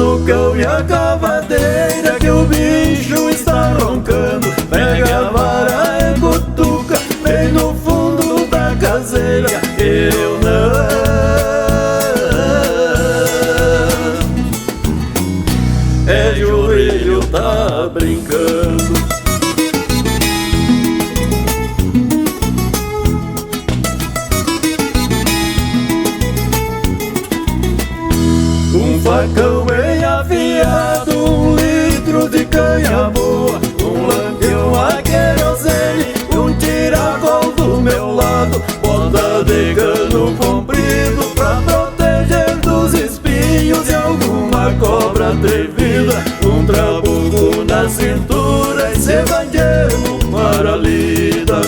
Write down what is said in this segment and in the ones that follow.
o cão e a cavadeira que o bicho está roncando. Pega a vara e cutuca bem no fundo da caseira. Eu não. É Jurilho tá brincando. Um facão bem afiado, 1 litro de canha boa, um lampião a querosene, um tiracol do meu lado, bota de cano comprido pra proteger dos espinhos e alguma cobra atrevida, um trabuco na cintura e cevangueiro para a lida.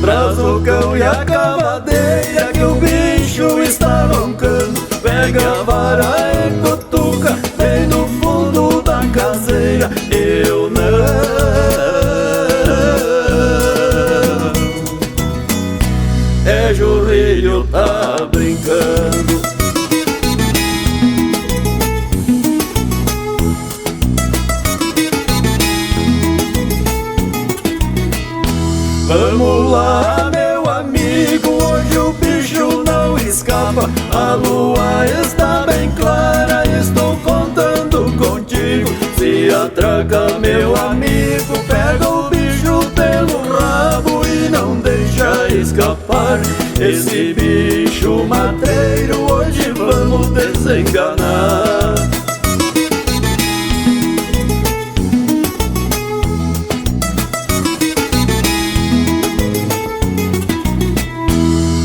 Traz o cão e a cavadeira que o bicho está roncando. Pega a vara e cutuca bem no fundo da caseira. Eu não. É Jurilho tá brincando. Vamos lá, meu amigo, hoje o bicho não escapa. A lua está bem clara, estou contando contigo. Se atraca, meu amigo, pega o bicho pelo rabo e não deixa escapar. Esse bicho mateiro hoje vamos desenganar.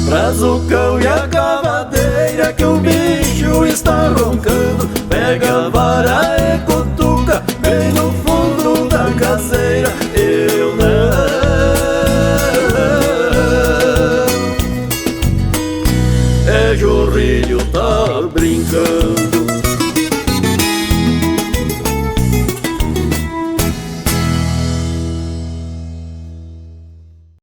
Traz o cão e a cavadeira que o bicho está roncando. Pega a vara e cutuca bem no fundo da caseira. Eu não. É Jurilho tá brincando.